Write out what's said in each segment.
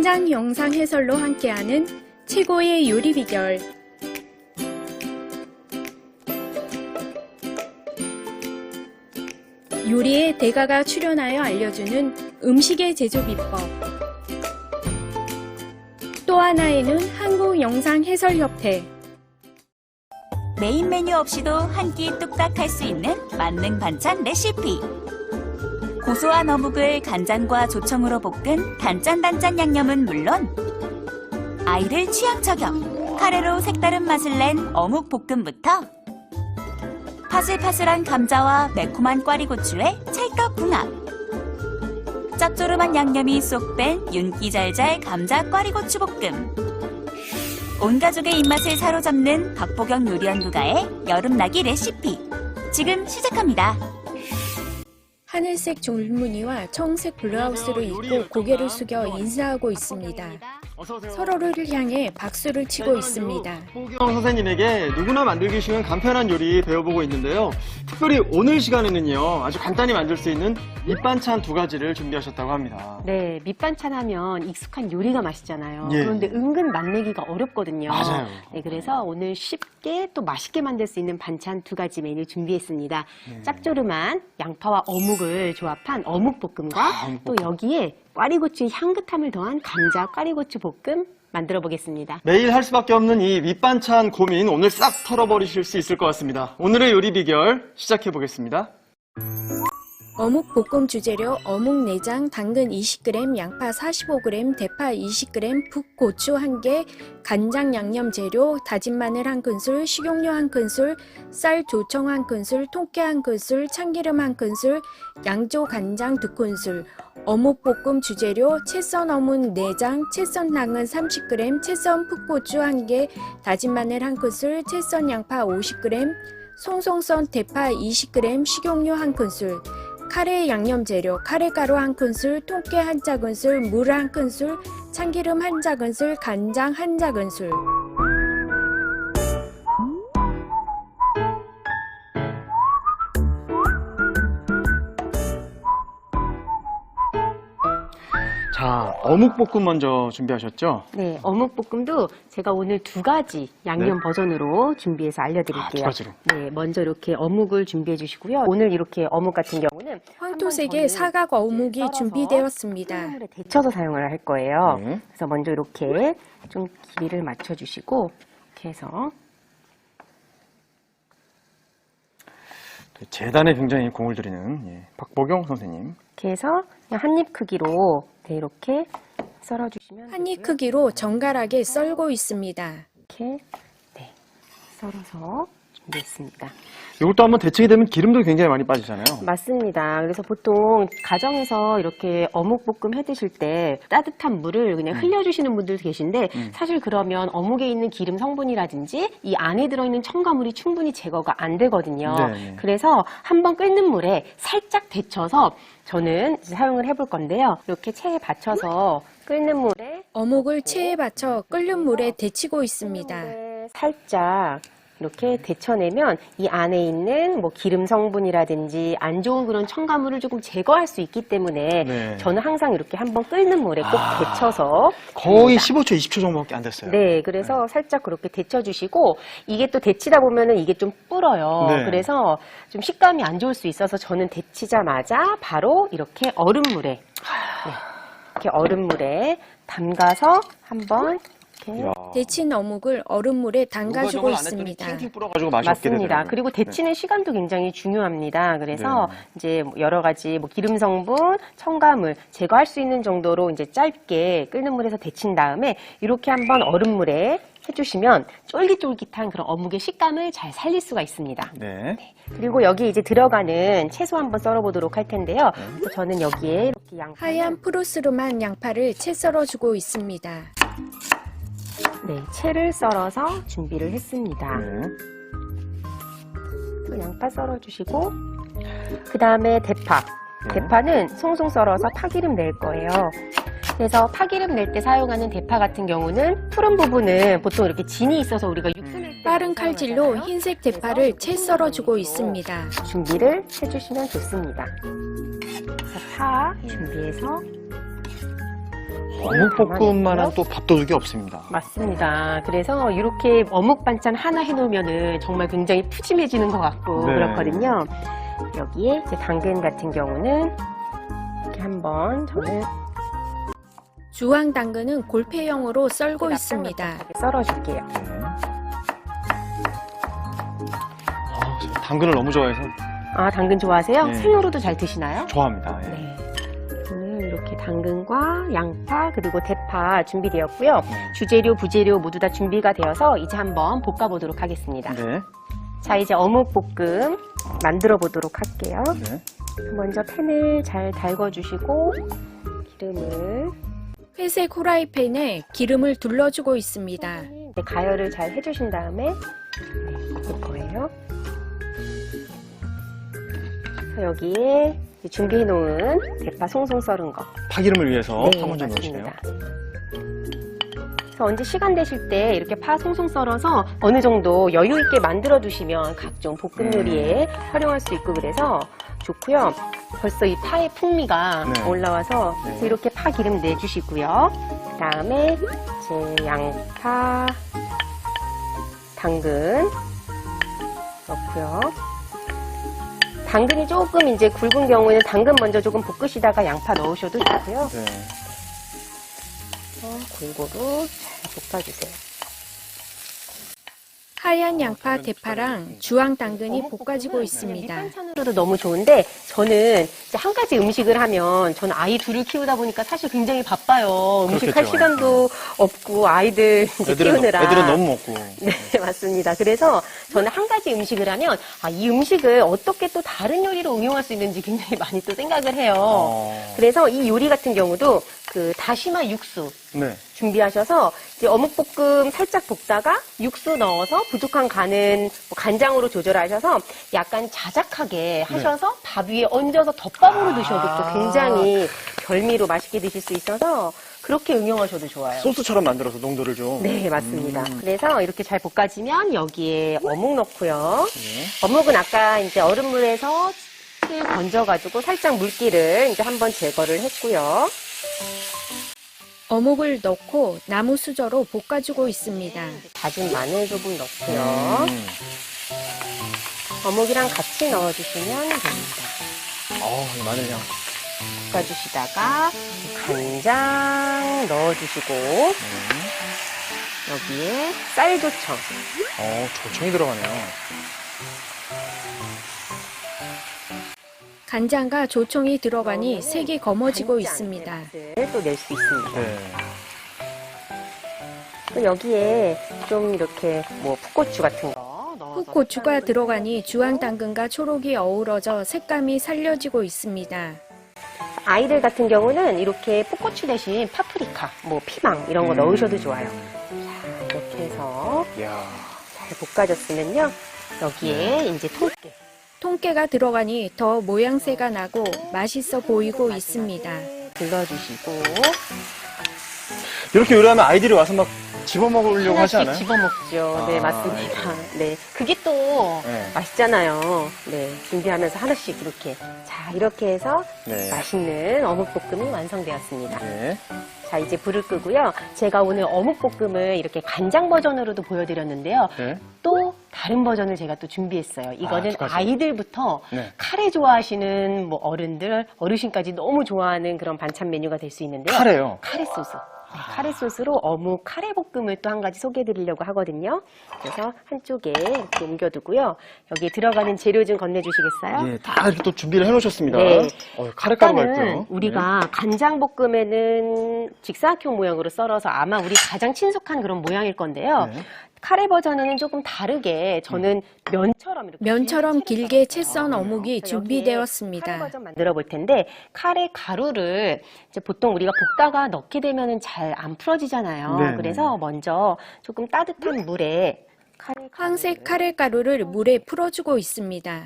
현장 영상 해설로 함께하는 최고의 요리 비결. 요리에 대가가 출연하여 알려주는 음식의 제조 비법. 또 하나에는 한국 영상 해설 협회. 메인 메뉴 없이도 한 끼 뚝딱 할 수 있는 만능 반찬 레시피. 고소한 어묵을 간장과 조청으로 볶은 단짠단짠 양념은 물론 아이들 취향 저격 카레로 색다른 맛을 낸 어묵 볶음부터 파슬파슬한 감자와 매콤한 꽈리고추의 찰떡궁합, 짭조름한 양념이 쏙 뺀 윤기잘잘 감자 꽈리고추 볶음, 온 가족의 입맛을 사로잡는 박보경 요리연구가의 여름나기 레시피 지금 시작합니다. 하늘색 줄무늬와 청색 블라우스를 입고 고개를 숙여 인사하고 있습니다. 서로를 향해 박수를 치고 있습니다. 박보경 선생님에게 누구나 만들기 쉬운 간편한 요리 배워보고 있는데요. 특별히 오늘 시간에는요, 아주 간단히 만들 수 있는 밑반찬 2가지를 준비하셨다고 합니다. 네, 밑반찬 하면 익숙한 요리가 맛있잖아요. 예. 그런데 은근 맛내기가 어렵거든요. 맞아요. 네, 그래서 오늘 쉽게 또 맛있게 만들 수 있는 반찬 2가지 메뉴 준비했습니다. 네. 짭조름한 양파와 어묵을 조합한 어묵볶음과 또 여기에 꽈리고추의 향긋함을 더한 감자 꽈리고추 볶음 만들어 보겠습니다. 매일 할 수밖에 없는 이 밑반찬 고민 오늘 싹 털어버리실 수 있을 것 같습니다. 오늘의 요리 비결 시작해 보겠습니다. 어묵 볶음 주재료 어묵 내장, 당근 20g, 양파 45g, 대파 20g, 풋 고추 1개, 간장 양념 재료, 다진 마늘 1큰술, 식용유 1큰술, 쌀 조청 1큰술, 통깨 1큰술, 참기름 1큰술, 양조 간장 2큰술, 어묵 볶음 주재료 채 썬 어묵 내장, 채 썬 당근 30g, 채 썬 풋고추 1개, 다진 마늘 1큰술, 채 썬 양파 50g, 송송 썬 대파 20g, 식용유 1큰술, 카레 양념 재료 카레가루 1큰술, 통깨 1작은술, 물 1큰술, 참기름 1작은술, 간장 1작은술. 자, 어묵볶음 먼저 준비하셨죠? 네, 어묵볶음도 제가 오늘 2가지 양념 네. 버전으로 준비해서 알려드릴게요. 2가지로. 네, 먼저 이렇게 어묵을 준비해 주시고요. 오늘 이렇게 어묵 같은 경우는 황토색의 사각 어묵이 썰어서 준비되었습니다. 물에 데쳐서 사용을 할 거예요. 네. 그래서 먼저 이렇게 좀 길이를 맞춰주시고 이렇게 해서 재단에 굉장히 공을 들이는 박보경 선생님. 이렇게 해서 그냥 한입 크기로 네, 이렇게 썰어주시면 한입 되고요. 크기로 정갈하게 썰고 있습니다. 이렇게 네, 썰어서 준비했습니다. 이것도 한번 데치게 되면 기름도 굉장히 많이 빠지잖아요. 맞습니다. 그래서 보통 가정에서 이렇게 어묵볶음 해 드실 때 따뜻한 물을 그냥 흘려주시는 분들도 계신데 사실 그러면 어묵에 있는 기름 성분이라든지 이 안에 들어있는 첨가물이 충분히 제거가 안 되거든요. 네. 그래서 한번 끓는 물에 살짝 데쳐서 저는 사용을 해볼 건데요. 이렇게 체에 받쳐서 끓는 물에 어묵을 체에 받쳐 끓는 물에 데치고 있습니다. 살짝 이렇게 데쳐내면 이 안에 있는 뭐 기름 성분이라든지 안 좋은 그런 첨가물을 조금 제거할 수 있기 때문에 네. 저는 항상 이렇게 한번 끓는 물에 꼭 데쳐서 거의 15초, 20초 정도밖에 안 됐어요. 네, 그래서 살짝 그렇게 데쳐주시고 이게 또 데치다 보면은 이게 좀 불어요. 네. 그래서 좀 식감이 안 좋을 수 있어서 저는 데치자마자 바로 이렇게 얼음물에 이렇게 얼음물에 담가서 한번 이렇게 이야. 데친 어묵을 얼음물에 담가주고 누가 저걸 안 했더니 있습니다. 팅팅 불어가지고 맛이 없게 맞습니다. 되더라고요. 그리고 데치는 시간도 굉장히 중요합니다. 그래서 네. 이제 뭐 여러 가지 뭐 기름 성분, 첨가물 제거할 수 있는 정도로 이제 짧게 끓는 물에서 데친 다음에 이렇게 한번 얼음물에 해주시면 쫄깃쫄깃한 그런 어묵의 식감을 잘 살릴 수가 있습니다. 네. 그리고 여기 이제 들어가는 채소 한번 썰어보도록 할 텐데요. 그래서 저는 여기에 이렇게 양파 하얀 푸르스름한 양파를 채 썰어주고 있습니다. 네, 채를 썰어서 준비를 했습니다. 네. 또 양파 썰어주시고 그 다음에 대파. 네. 대파는 송송 썰어서 파기름 낼 거예요. 그래서 파기름 낼 때 사용하는 대파 같은 경우는 푸른 부분은 보통 이렇게 진이 있어서 우리가 육수 낼 때 빠른 칼질로 흰색 대파를 채 썰어주고 있습니다. 준비를 해주시면 좋습니다. 그래서 파 준비해서 어묵볶음만한 또 밥도둑이 없습니다. 맞습니다. 그래서 이렇게 어묵 반찬 하나 해놓으면은 정말 굉장히 푸짐해지는 것 같고 네. 그렇거든요. 여기에 이제 당근 같은 경우는 이렇게 한번 저는 주황 당근은 골패형으로 썰고 있습니다. 썰어줄게요. 제가 당근을 너무 좋아해서 아, 당근 좋아하세요? 네. 생으로도 잘 드시나요? 좋아합니다. 예. 네. 오늘 이렇게 당근과 양파 그리고 대파 준비되었고요. 주재료, 부재료 모두 다 준비가 되어서 이제 한번 볶아보도록 하겠습니다. 네. 자, 이제 어묵볶음 만들어 보도록 할게요. 네. 먼저 팬을 잘 달궈주시고 기름을 회색 후라이팬에 기름을 둘러주고 있습니다. 네, 가열을 잘 해주신 다음에 볶을 거예요. 그래서 여기에 준비해 놓은 대파 송송 썰은 거. 파기름을 위해서 네, 파 먼저 넣으시네요. 맞습니다. 그래서 언제 시간 되실 때 이렇게 파 송송 썰어서 어느 정도 여유 있게 만들어 두시면 각종 볶음 요리에 활용할 수 있고 그래서 좋고요. 벌써 이 파의 풍미가 네. 올라와서 네. 그래서 이렇게 파 기름 내주시고요. 그다음에 이제 양파, 당근 넣고요. 당근이 조금 이제 굵은 경우에는 당근 먼저 조금 볶으시다가 양파 넣으셔도 좋고요. 네. 골고루 잘 볶아주세요. 하얀 양파, 대파랑 주황 당근이 볶아지고 있습니다. 밑반찬으로도 너무 좋은데 저는 이제 한 가지 음식을 하면 저는 아이 둘을 키우다 보니까 사실 굉장히 바빠요. 음식할 그렇겠죠. 시간도 없고 아이들 이제 키우느라. 애들은 너무 먹고. 네, 맞습니다. 그래서 저는 한 가지 음식을 하면 이 음식을 어떻게 또 다른 요리로 응용할 수 있는지 굉장히 많이 또 생각을 해요. 그래서 이 요리 같은 경우도 그 다시마 육수 네. 준비하셔서 이제 어묵볶음 살짝 볶다가 육수 넣어서 부족한 간은 뭐 간장으로 조절하셔서 약간 자작하게 하셔서 밥 위에 얹어서 덮밥으로 드셔도 또 굉장히 별미로 맛있게 드실 수 있어서 그렇게 응용하셔도 좋아요. 소스처럼 만들어서 농도를 좀. 네, 맞습니다. 그래서 이렇게 잘 볶아지면 여기에 어묵 넣고요. 네. 어묵은 아까 이제 얼음물에서 실 건져가지고 살짝 물기를 이제 한번 제거를 했고요. 어묵을 넣고 나무 수저로 볶아주고 있습니다. 다진 마늘 조금 넣고요. 어묵이랑 같이 넣어주시면 됩니다. 이 마늘향. 볶아주시다가 간장 넣어주시고 여기에 쌀조청 조청이 들어가네요. 간장과 조청이 들어가니 색이 검어지고 있습니다. 또 낼 수 있습니다. 네. 또 여기에 좀 이렇게 뭐 풋고추 같은 거 넣어서 풋고추가 들어가니 주황 당근과 초록이 어우러져 색감이 살려지고 있습니다. 아이들 같은 경우는 이렇게 풋고추 대신 파프리카, 뭐 피망 이런 거 넣으셔도 좋아요. 자, 이렇게 해서 이야. 잘 볶아졌으면요. 여기에 이제 통깨. 통깨가 들어가니 더 모양새가 나고 맛있어 보이고 있습니다. 불러주시고 이렇게 요리하면 아이들이 와서 막 집어먹으려고 하지 않아요? 집어먹죠. 네, 맞습니다. 네, 그게 또 네. 맛있잖아요. 네, 준비하면서 하나씩 이렇게. 자, 이렇게 해서 네. 맛있는 어묵볶음이 완성되었습니다. 네. 자, 이제 불을 끄고요. 제가 오늘 어묵볶음을 이렇게 간장 버전으로도 보여드렸는데요. 네. 또 다른 버전을 제가 또 준비했어요. 이거는 두 가지. 아이들부터 네. 카레 좋아하시는 뭐 어른들, 어르신까지 너무 좋아하는 그런 반찬 메뉴가 될 수 있는데요. 카레요. 카레 소스. 네, 카레 소스로 어묵 카레 볶음을 또 한 가지 소개해드리려고 하거든요. 그래서 한쪽에 이렇게 옮겨두고요. 여기에 들어가는 재료 좀 건네주시겠어요? 예, 다 이렇게 또 준비를 해놓으셨습니다. 네. 카레가루가 아까는 있고요. 우리가 간장볶음에는 직사각형 모양으로 썰어서 아마 우리 가장 친숙한 그런 모양일 건데요. 네. 카레 버전은 조금 다르게 저는 면처럼 이렇게 면처럼 길게 채 썬 그래서 어묵이 여기에 카레 준비되었습니다. 버전 만들어 볼 텐데 카레 가루를 이제 보통 우리가 볶다가 넣게 되면은 잘 안 풀어지잖아요. 네, 그래서 먼저 조금 따뜻한 물에 카레 황색 카레 가루를 물에 풀어주고 있습니다.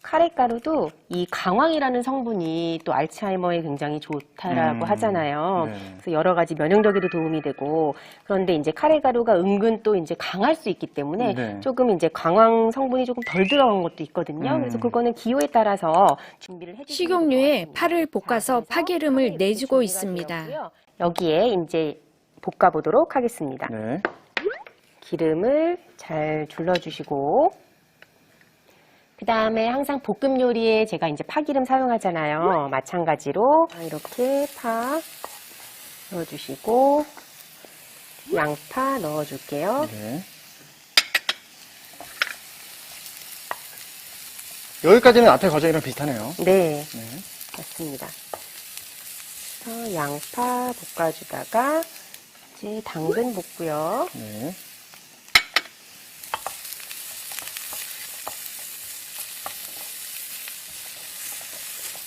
카레가루도 이 강황이라는 성분이 또 알츠하이머에 굉장히 좋다라고 하잖아요. 네. 그래서 여러 가지 면역력에도 도움이 되고, 그런데 이제 카레가루가 은근 또 이제 강할 수 있기 때문에 네. 조금 이제 강황 성분이 조금 덜 들어간 것도 있거든요. 그래서 그거는 기호에 따라서 준비를 해주시면 식용유에 될 것 같습니다. 파를 볶아서 자, 그래서 파기름을 파가 이렇게 내주고 준비가 있습니다. 되었고요. 여기에 이제 볶아보도록 하겠습니다. 네. 기름을 잘 둘러주시고, 그 다음에 항상 볶음 요리에 제가 이제 파기름 사용하잖아요. 마찬가지로 이렇게 파 넣어주시고, 양파 넣어줄게요. 네. 여기까지는 앞에 과정이랑 비슷하네요. 네, 네. 맞습니다. 그래서 양파 볶아주다가 이제 당근 볶고요. 네.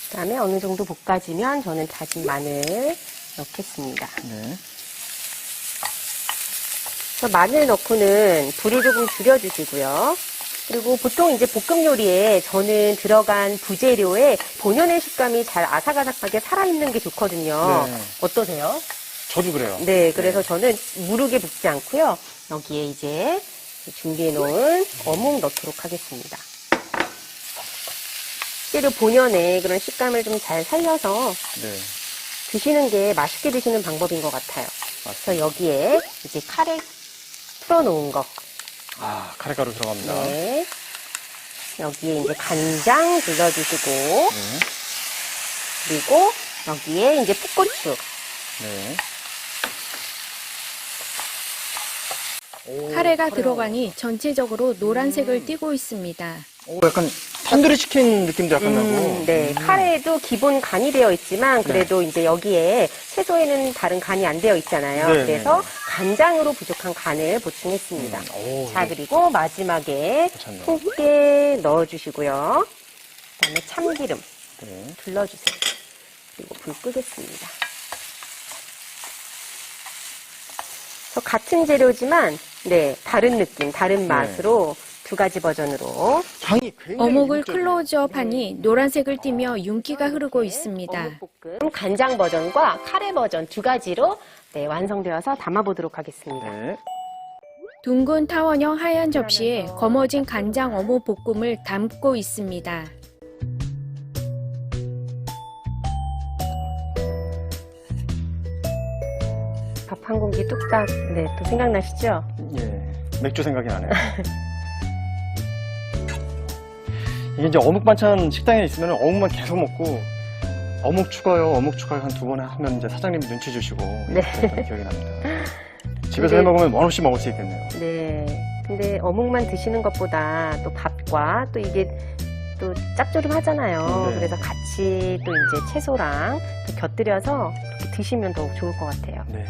그 다음에 어느 정도 볶아지면 저는 다진 마늘 넣겠습니다. 네. 그래서 마늘 넣고는 불을 조금 줄여주시고요. 그리고 보통 이제 볶음 요리에 저는 들어간 부재료에 본연의 식감이 잘 아삭아삭하게 살아있는 게 좋거든요. 네. 어떠세요? 저도 그래요. 네, 그래서 저는 무르게 볶지 않고요. 여기에 이제 준비해 놓은 어묵 넣도록 하겠습니다. 재료 본연의 그런 식감을 좀 잘 살려서 네. 드시는 게 맛있게 드시는 방법인 것 같아요. 맞습니다. 그래서 여기에 이제 카레 풀어놓은 거. 아, 카레가루 들어갑니다. 네. 여기에 이제 간장 둘러주시고, 네. 그리고 여기에 이제 풋고추. 네. 카레가 들어가니 전체적으로 노란색을 띠고 있습니다. 오, 약간 탄두리 치킨 느낌도 약간 나고. 네. 카레에도 기본 간이 되어 있지만, 그래도 이제 여기에 채소에는 다른 간이 안 되어 있잖아요. 네, 그래서 네. 간장으로 부족한 간을 보충했습니다. 오, 자, 그리고 마지막에 괜찮네요. 콩깨 넣어주시고요. 그 다음에 참기름 네. 둘러주세요. 그리고 불 끄겠습니다. 그래서 같은 재료지만, 네, 다른 느낌, 다른 맛으로 두 가지 버전으로 향이 굉장히 어묵을 이국적이에요. 클로즈업하니 노란색을 띠며 윤기가 흐르고 있습니다. 어묵볶음 간장 버전과 카레 버전 두 가지로 네, 완성되어서 담아보도록 하겠습니다. 네. 둥근 타원형 하얀 접시에 거머진 간장 어묵 볶음을 담고 있습니다. 밥 한 공기 뚝딱, 네, 또 생각나시죠? 예. 맥주 생각이 나네요. 이게 이제 어묵 반찬 식당에 있으면 어묵만 계속 먹고 어묵 추가요, 어묵 추가요 한 두 번 하면 이제 사장님이 눈치 주시고 네. 그랬던 기억이 납니다. 집에서 근데- 해 먹으면 원 없이 먹을 수 있겠네요. 네. 근데 어묵만 드시는 것보다 또 밥과 또 이게 또 짭조름하잖아요. 네. 그래서 같이 또 이제 채소랑 또 곁들여서 이렇게 드시면 더욱 좋을 것 같아요. 네.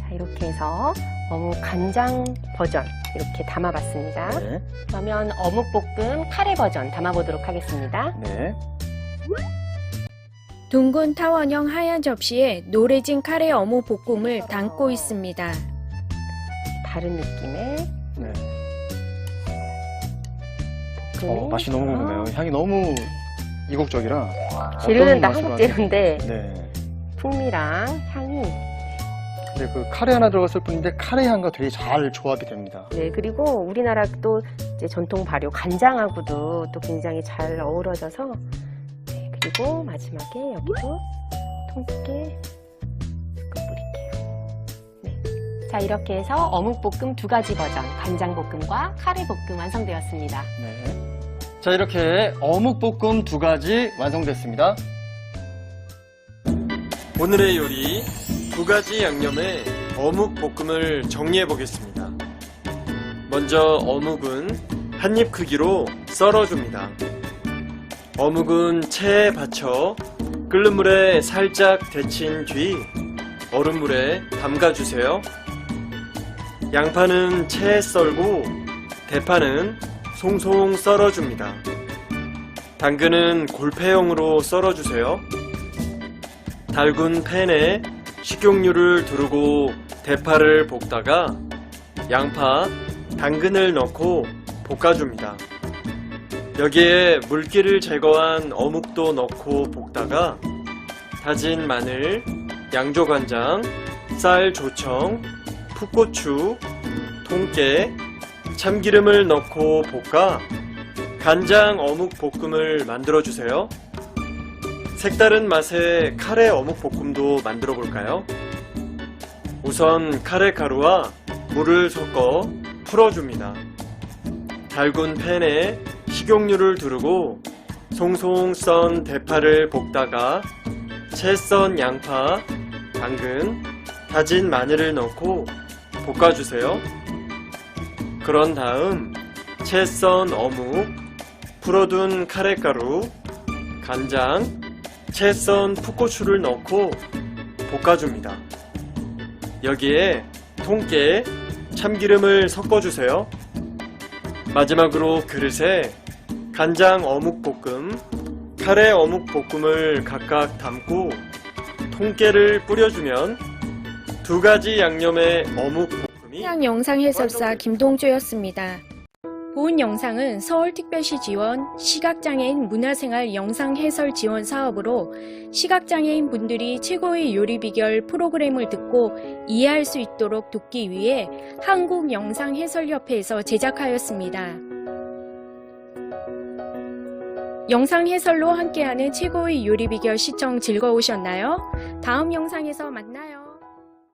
자, 이렇게 해서 어묵 간장 버전 이렇게 담아봤습니다. 네. 그러면 어묵볶음 카레 버전 담아보도록 하겠습니다. 네. 둥근 타원형 하얀 접시에 노래진 카레 어묵 볶음을 담고 있습니다. 다른 느낌의 네. 볶음이 맛이 너무 궁금해요. 향이 너무 이국적이라. 재료는 어떤 다 맛으로 한국 하실지. 재료인데 네. 풍미랑 향이 근데 그 카레 하나 들어갔을 뿐인데 카레 향과 되게 잘 조합이 됩니다. 네, 그리고 우리나라 또 이제 전통 발효 간장하고도 또 굉장히 잘 어우러져서 네, 그리고 마지막에 여기도 통깨 뿌릴게요. 네. 자, 이렇게 해서 어묵볶음 두 가지 버전 간장볶음과 카레볶음 완성되었습니다. 네. 자, 이렇게 어묵볶음 두 가지 완성됐습니다. 오늘의 요리 두 가지 양념의 어묵 볶음을 정리해 보겠습니다. 먼저 어묵은 한입 크기로 썰어줍니다. 어묵은 체에 받쳐 끓는 물에 살짝 데친 뒤 얼음물에 담가주세요. 양파는 체에 썰고 대파는 송송 썰어줍니다. 당근은 골패형으로 썰어주세요. 달군 팬에 식용유를 두르고 대파를 볶다가 양파, 당근을 넣고 볶아줍니다. 여기에 물기를 제거한 어묵도 넣고 볶다가 다진 마늘, 양조간장, 쌀 조청, 풋고추, 통깨, 참기름을 넣고 볶아 간장 어묵 볶음을 만들어 주세요. 색다른 맛의 카레 어묵 볶음도 만들어 볼까요? 우선 카레 가루와 물을 섞어 풀어줍니다. 달군 팬에 식용유를 두르고 송송 썬 대파를 볶다가 채 썬 양파, 당근, 다진 마늘을 넣고 볶아주세요. 그런 다음 채 썬 어묵, 풀어둔 카레가루, 간장, 채 썬 풋고추를 넣고 볶아줍니다. 여기에 통깨, 참기름을 섞어주세요. 마지막으로 그릇에 간장 어묵 볶음, 카레 어묵 볶음을 각각 담고 통깨를 뿌려주면 두 가지 양념의 어묵 볶음이 해양 영상 해설사 김동주였습니다. 본 영상은 서울특별시 지원 시각장애인 문화생활 영상 해설 지원 사업으로 시각장애인 분들이 최고의 요리 비결 프로그램을 듣고 이해할 수 있도록 돕기 위해 한국영상해설협회에서 제작하였습니다. 영상 해설로 함께하는 최고의 요리 비결 시청 즐거우셨나요? 다음 영상에서 만나요.